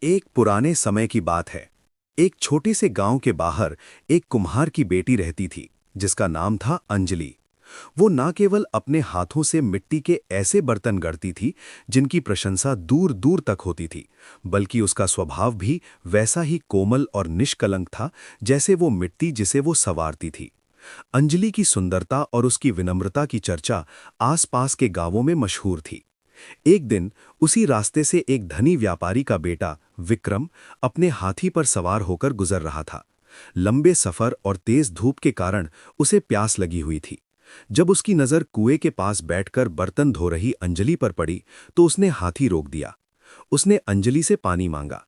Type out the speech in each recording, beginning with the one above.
एक पुराने समय की बात है। एक छोटे से गांव के बाहर एक कुम्हार की बेटी रहती थी, जिसका नाम था अंजलि। वो न केवल अपने हाथों से मिट्टी के ऐसे बर्तन गढ़ती थी जिनकी प्रशंसा दूर दूर तक होती थी, बल्कि उसका स्वभाव भी वैसा ही कोमल और निष्कलंक था जैसे वो मिट्टी जिसे वो संवारती थी। अंजलि की सुंदरता और उसकी विनम्रता की चर्चा आसपास के गांवों में मशहूर थी। एक दिन उसी रास्ते से एक धनी व्यापारी का बेटा विक्रम अपने हाथी पर सवार होकर गुजर रहा था। लंबे सफर और तेज धूप के कारण उसे प्यास लगी हुई थी। जब उसकी नजर कुएं के पास बैठकर बर्तन धो रही अंजलि पर पड़ी, तो उसने हाथी रोक दिया। उसने अंजलि से पानी मांगा।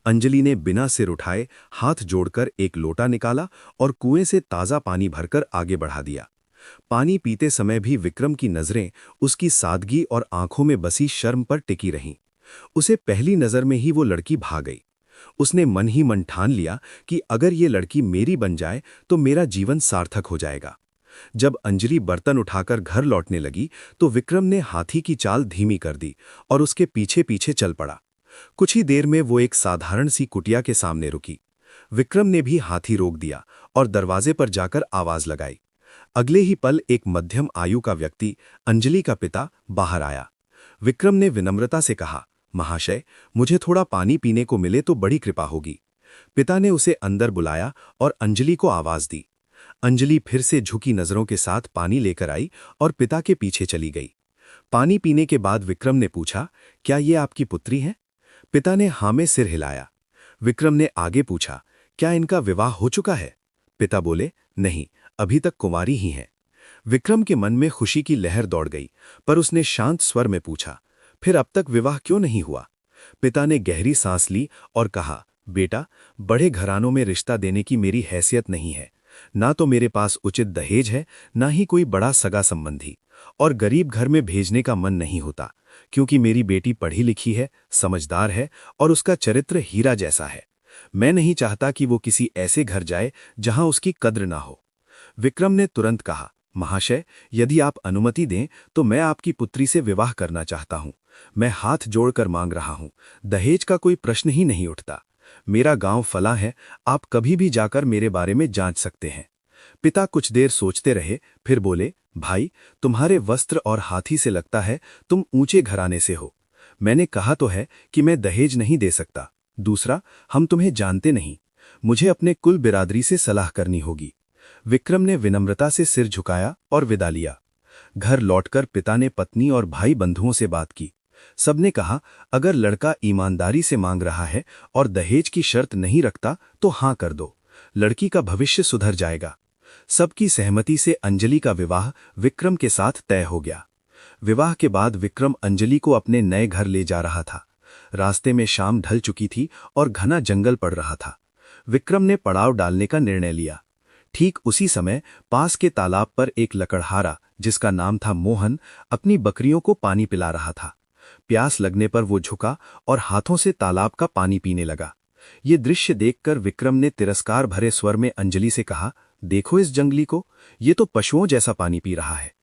अंजलि ने बिना सिर उठाए हाथ जोड़कर एक लोटा निकाला और कुएं से ताजा पानी भरकर आगे बढ़ा दिया। पानी पीते समय भी विक्रम की नजरें उसकी सादगी और आंखों में बसी शर्म पर टिकी रहीं। उसे पहली नजर में ही वो लड़की भा गई। उसने मन ही मन ठान लिया कि अगर ये लड़की मेरी बन जाए तो मेरा जीवन सार्थक हो जाएगा। जब अंजलि बर्तन उठाकर घर लौटने लगी, तो विक्रम ने हाथी की चाल धीमी कर दी और उसके पीछे पीछे चल पड़ा। कुछ ही देर में वो एक साधारण सी कुटिया के सामने रुकी। विक्रम ने भी हाथी रोक दिया और दरवाजे पर जाकर आवाज लगाई। अगले ही पल एक मध्यम आयु का व्यक्ति, अंजलि का पिता, बाहर आया। विक्रम ने विनम्रता से कहा, महाशय, मुझे थोड़ा पानी पीने को मिले तो बड़ी कृपा होगी। पिता ने उसे अंदर बुलाया और अंजलि को आवाज दी। अंजलि फिर से झुकी नजरों के साथ पानी लेकर आई और पिता के पीछे चली गई। पानी पीने के बाद विक्रम ने पूछा, क्या ये आपकी पुत्री है? पिता ने हाँ में सिर हिलाया। विक्रम ने आगे पूछा, क्या इनका विवाह हो चुका है? पिता बोले, नहीं, अभी तक कुंवारी ही हैं। विक्रम के मन में खुशी की लहर दौड़ गई, पर उसने शांत स्वर में पूछा, फिर अब तक विवाह क्यों नहीं हुआ? पिता ने गहरी सांस ली और कहा, बेटा, बड़े घरानों में रिश्ता देने की मेरी हैसियत नहीं है। ना तो मेरे पास उचित दहेज है, ना ही कोई बड़ा सगा संबंधी, और गरीब घर में भेजने का मन नहीं होता, क्योंकि मेरी बेटी पढ़ी लिखी है, समझदार है और उसका चरित्र हीरा जैसा है। मैं नहीं चाहता कि वो किसी ऐसे घर जाए जहां उसकी कद्र ना हो। विक्रम ने तुरंत कहा, महाशय, यदि आप अनुमति दें तो मैं आपकी पुत्री से विवाह करना चाहता हूं। मैं हाथ जोड़कर मांग रहा हूं, दहेज का कोई प्रश्न ही नहीं उठता। मेरा गांव फला है, आप कभी भी जाकर मेरे बारे में जांच सकते हैं। पिता कुछ देर सोचते रहे, फिर बोले, भाई, तुम्हारे वस्त्र और हाथी से लगता है तुम ऊंचे घराने से हो। मैंने कहा तो है कि मैं दहेज नहीं दे सकता। दूसरा, हम तुम्हें जानते नहीं, मुझे अपने कुल बिरादरी से सलाह करनी होगी। विक्रम ने विनम्रता से सिर झुकाया और विदा लिया। घर लौटकर पिता ने पत्नी और भाई बंधुओं से बात की। सबने कहा, अगर लड़का ईमानदारी से मांग रहा है और दहेज की शर्त नहीं रखता तो हाँ कर दो, लड़की का भविष्य सुधर जाएगा। सबकी सहमति से अंजलि का विवाह विक्रम के साथ तय हो गया। विवाह के बाद विक्रम अंजलि को अपने नए घर ले जा रहा था। रास्ते में शाम ढल चुकी थी और घना जंगल पड़ रहा था। विक्रम ने पड़ाव डालने का निर्णय लिया। ठीक उसी समय पास के तालाब पर एक लकड़हारा, जिसका नाम था मोहन, अपनी बकरियों को पानी पिला रहा था। प्यास लगने पर वो झुका और हाथों से तालाब का पानी पीने लगा। ये दृश्य देखकर विक्रम ने तिरस्कार भरे स्वर में अंजलि से कहा, देखो इस जंगली को, ये तो पशुओं जैसा पानी पी रहा है।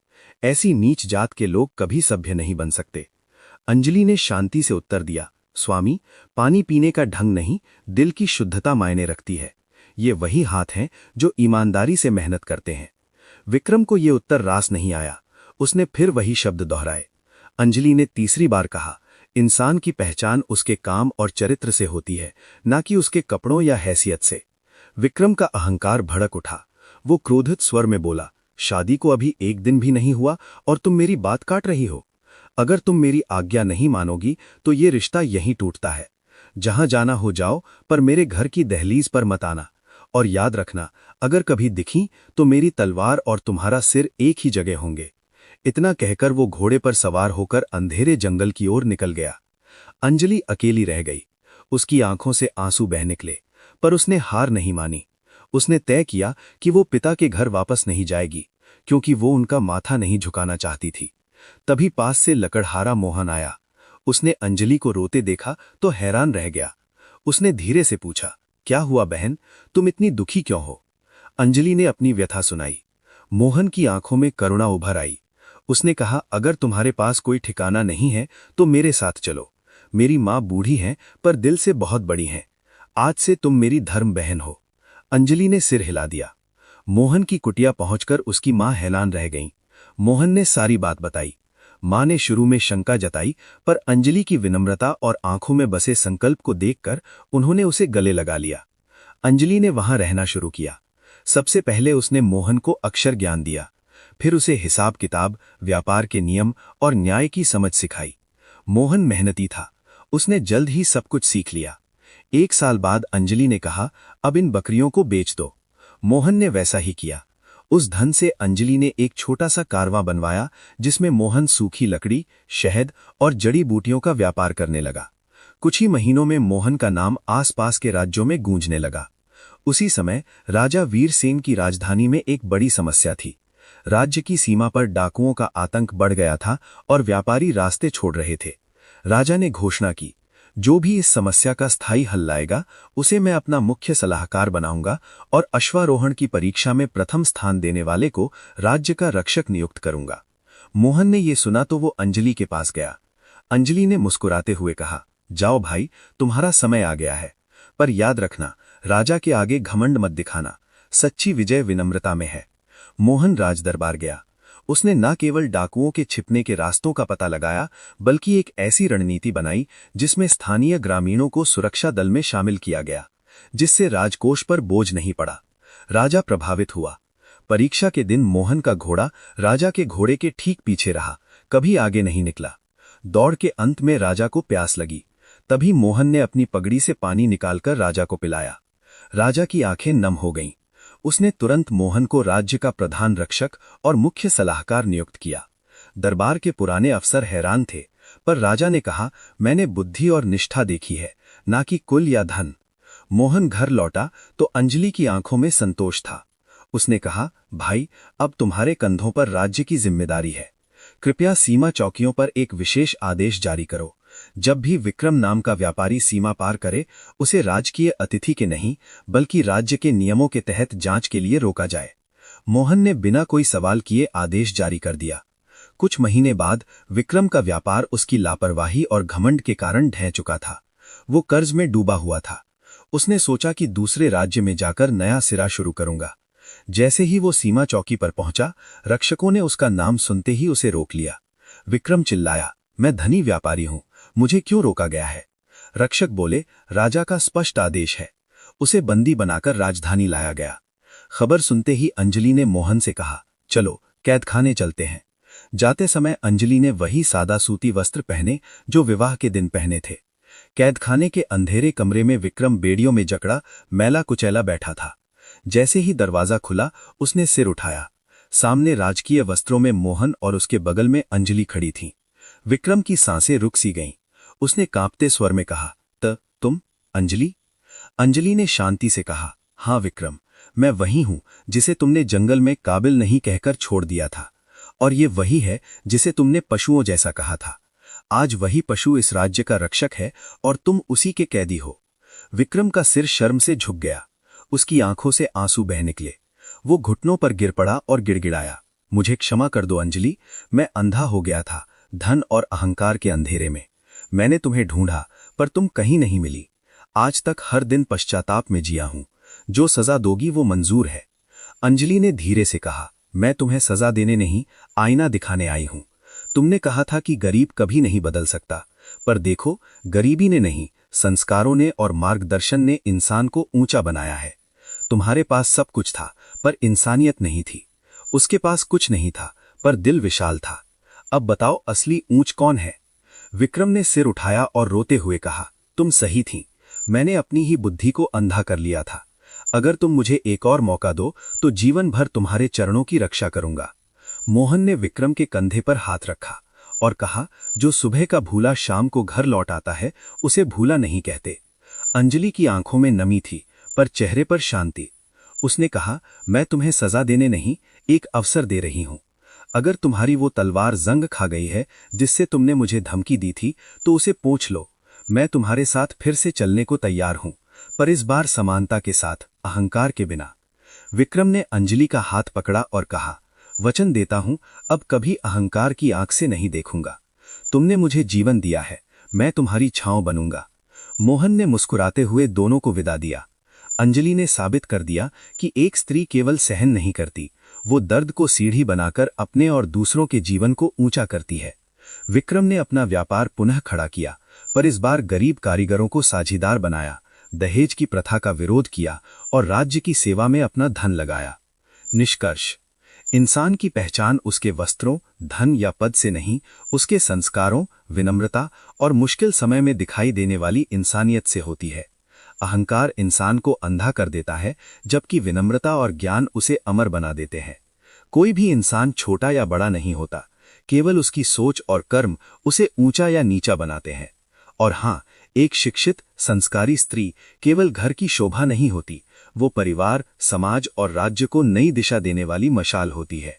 ऐसी नीच जात के लोग कभी सभ्य नहीं बन सकते। अंजलि ने शांति से उत्तर दिया, स्वामी, पानी पीने का ढंग नहीं, दिल की शुद्धता मायने रखती है। ये वही हाथ हैं जो ईमानदारी से मेहनत करते हैं। विक्रम को ये उत्तर रास नहीं आया। उसने फिर वही शब्द दोहराए। अंजलि ने तीसरी बार कहा, इंसान की पहचान उसके काम और चरित्र से होती है, ना कि उसके कपड़ों या हैसियत से। विक्रम का अहंकार भड़क उठा। वो क्रोधित स्वर में बोला, शादी को अभी एक दिन भी नहीं हुआ और तुम मेरी बात काट रही हो। अगर तुम मेरी आज्ञा नहीं मानोगी तो ये रिश्ता यहीं टूटता है। जहां जाना हो जाओ, पर मेरे घर की दहलीज पर मत आना। और याद रखना, अगर कभी दिखी तो मेरी तलवार और तुम्हारा सिर एक ही जगह होंगे। इतना कहकर वो घोड़े पर सवार होकर अंधेरे जंगल की ओर निकल गया। अंजलि अकेली रह गई। उसकी आंखों से आंसू बह निकले, पर उसने हार नहीं मानी। उसने तय किया कि वो पिता के घर वापस नहीं जाएगी, क्योंकि वो उनका माथा नहीं झुकाना चाहती थी। तभी पास से लकड़हारा मोहन आया। उसने अंजलि को रोते देखा तो हैरान रह गया। उसने धीरे से पूछा, क्या हुआ बहन, तुम इतनी दुखी क्यों हो? अंजलि ने अपनी व्यथा सुनाई। मोहन की आंखों में करुणा उभर आई। उसने कहा, अगर तुम्हारे पास कोई ठिकाना नहीं है तो मेरे साथ चलो। मेरी माँ बूढ़ी हैं पर दिल से बहुत बड़ी हैं। आज से तुम मेरी धर्म बहन हो। अंजलि ने सिर हिला दिया। मोहन की कुटिया पहुंचकर उसकी माँ हैरान रह गईं। मोहन ने सारी बात बताई। माँ ने शुरू में शंका जताई, पर अंजलि की विनम्रता और आंखों में बसे संकल्प को देखकर उन्होंने उसे गले लगा लिया। अंजलि ने वहां रहना शुरू किया। सबसे पहले उसने मोहन को अक्षर ज्ञान दिया, फिर उसे हिसाब किताब, व्यापार के नियम और न्याय की समझ सिखाई। मोहन मेहनती था, उसने जल्द ही सब कुछ सीख लिया। 1 साल बाद अंजलि ने कहा, अब इन बकरियों को बेच दो। मोहन ने वैसा ही किया। उस धन से अंजलि ने एक छोटा सा कारवां बनवाया, जिसमें मोहन सूखी लकड़ी, शहद और जड़ी बूटियों का व्यापार करने लगा। कुछ ही महीनों में मोहन का नाम आसपास के राज्यों में गूंजने लगा। उसी समय राजा वीरसेन की राजधानी में एक बड़ी समस्या थी। राज्य की सीमा पर डाकुओं का आतंक बढ़ गया था और व्यापारी रास्ते छोड़ रहे थे। राजा ने घोषणा की, जो भी इस समस्या का स्थायी हल लाएगा, उसे मैं अपना मुख्य सलाहकार बनाऊंगा और अश्वारोहण की परीक्षा में प्रथम स्थान देने वाले को राज्य का रक्षक नियुक्त करूंगा। मोहन ने ये सुना तो वो अंजलि के पास गया। अंजलि ने मुस्कुराते हुए कहा, जाओ भाई, तुम्हारा समय आ गया है। पर याद रखना, राजा के आगे घमंड मत दिखाना। सच्ची विजय विनम्रता में है। मोहन राजदरबार गया। उसने न केवल डाकुओं के छिपने के रास्तों का पता लगाया, बल्कि एक ऐसी रणनीति बनाई जिसमें स्थानीय ग्रामीणों को सुरक्षा दल में शामिल किया गया, जिससे राजकोष पर बोझ नहीं पड़ा। राजा प्रभावित हुआ। परीक्षा के दिन मोहन का घोड़ा राजा के घोड़े के ठीक पीछे रहा, कभी आगे नहीं निकला। दौड़ के अंत में राजा को प्यास लगी। तभी मोहन ने अपनी पगड़ी से पानी निकालकर राजा को पिलाया। राजा की आंखें नम हो गईं। उसने तुरंत मोहन को राज्य का प्रधान रक्षक और मुख्य सलाहकार नियुक्त किया। दरबार के पुराने अफसर हैरान थे, पर राजा ने कहा, मैंने बुद्धि और निष्ठा देखी है, ना कि कुल या धन। मोहन घर लौटा तो अंजलि की आंखों में संतोष था। उसने कहा, भाई, अब तुम्हारे कंधों पर राज्य की जिम्मेदारी है। कृपया सीमा चौकियों पर एक विशेष आदेश जारी करो। जब भी विक्रम नाम का व्यापारी सीमा पार करे, उसे राजकीय अतिथि के नहीं, बल्कि राज्य के नियमों के तहत जांच के लिए रोका जाए। मोहन ने बिना कोई सवाल किए आदेश जारी कर दिया। कुछ महीने बाद विक्रम का व्यापार उसकी लापरवाही और घमंड के कारण ढह चुका था। वो कर्ज में डूबा हुआ था। उसने सोचा कि दूसरे राज्य में जाकर नया सिरा शुरू करूंगा। जैसे ही वो सीमा चौकी पर पहुंचा, रक्षकों ने उसका नाम सुनते ही उसे रोक लिया। विक्रम चिल्लाया, मैं धनी व्यापारी हूं, मुझे क्यों रोका गया है? रक्षक बोले, राजा का स्पष्ट आदेश है। उसे बंदी बनाकर राजधानी लाया गया। खबर सुनते ही अंजलि ने मोहन से कहा, चलो कैदखाने चलते हैं। जाते समय अंजलि ने वही सादा सूती वस्त्र पहने जो विवाह के दिन पहने थे। कैदखाने के अंधेरे कमरे में विक्रम बेड़ियों में जकड़ा, मैला कुचैला बैठा था। जैसे ही दरवाजा खुला, उसने सिर उठाया। सामने राजकीय वस्त्रों में मोहन और उसके बगल में अंजलि खड़ी थीं। विक्रम की सांसें रुक सी गईं। उसने कांपते स्वर में कहा, तुम अंजलि? अंजलि ने शांति से कहा, हाँ विक्रम, मैं वही हूं जिसे तुमने जंगल में काबिल नहीं कहकर छोड़ दिया था। और ये वही है जिसे तुमने पशुओं जैसा कहा था। आज वही पशु इस राज्य का रक्षक है और तुम उसी के कैदी हो। विक्रम का सिर शर्म से झुक गया। उसकी आंखों से आंसू बह निकले। वो घुटनों पर गिर पड़ा और गिड़गिड़ाया, मुझे क्षमा कर दो अंजलि, मैं अंधा हो गया था, धन और अहंकार के अंधेरे में। मैंने तुम्हें ढूंढा, पर तुम कहीं नहीं मिली। आज तक हर दिन पश्चाताप में जिया हूं। जो सजा दोगी वो मंजूर है। अंजलि ने धीरे से कहा, मैं तुम्हें सजा देने नहीं, आईना दिखाने आई हूं। तुमने कहा था कि गरीब कभी नहीं बदल सकता, पर देखो, गरीबी ने नहीं, संस्कारों ने और मार्गदर्शन ने इंसान को ऊंचा बनाया है। तुम्हारे पास सब कुछ था, पर इंसानियत नहीं थी। उसके पास कुछ नहीं था, पर दिल विशाल था। अब बताओ, असली ऊंच कौन है? विक्रम ने सिर उठाया और रोते हुए कहा, तुम सही थीं। मैंने अपनी ही बुद्धि को अंधा कर लिया था। अगर तुम मुझे एक और मौका दो तो जीवन भर तुम्हारे चरणों की रक्षा करूंगा। मोहन ने विक्रम के कंधे पर हाथ रखा और कहा, जो सुबह का भूला शाम को घर लौट आता है, उसे भूला नहीं कहते। अंजलि की आंखों में नमी थी, पर चेहरे पर शांति। उसने कहा, मैं तुम्हें सजा देने नहीं, एक अवसर दे रही हूं। अगर तुम्हारी वो तलवार जंग खा गई है जिससे तुमने मुझे धमकी दी थी, तो उसे पोंछ लो। मैं तुम्हारे साथ फिर से चलने को तैयार हूं, पर इस बार समानता के साथ, अहंकार के बिना। विक्रम ने अंजलि का हाथ पकड़ा और कहा, वचन देता हूं, अब कभी अहंकार की आंख से नहीं देखूंगा। तुमने मुझे जीवन दिया है, मैं तुम्हारी छांव बनूंगा। मोहन ने मुस्कुराते हुए दोनों को विदा दिया। अंजलि ने साबित कर दिया कि एक स्त्री केवल सहन नहीं करती, वो दर्द को सीढ़ी बनाकर अपने और दूसरों के जीवन को ऊंचा करती है। विक्रम ने अपना व्यापार पुनः खड़ा किया, पर इस बार गरीब कारीगरों को साझीदार बनाया, दहेज की प्रथा का विरोध किया और राज्य की सेवा में अपना धन लगाया। निष्कर्ष: इंसान की पहचान उसके वस्त्रों, धन या पद से नहीं, उसके संस्कारों, विनम्रता और मुश्किल समय में दिखाई देने वाली इंसानियत से होती है। अहंकार इंसान को अंधा कर देता है, जबकि विनम्रता और ज्ञान उसे अमर बना देते हैं। कोई भी इंसान छोटा या बड़ा नहीं होता, केवल उसकी सोच और कर्म उसे ऊंचा या नीचा बनाते हैं। और हाँ, एक शिक्षित, संस्कारी स्त्री केवल घर की शोभा नहीं होती, वो परिवार, समाज और राज्य को नई दिशा देने वाली मशाल होती है।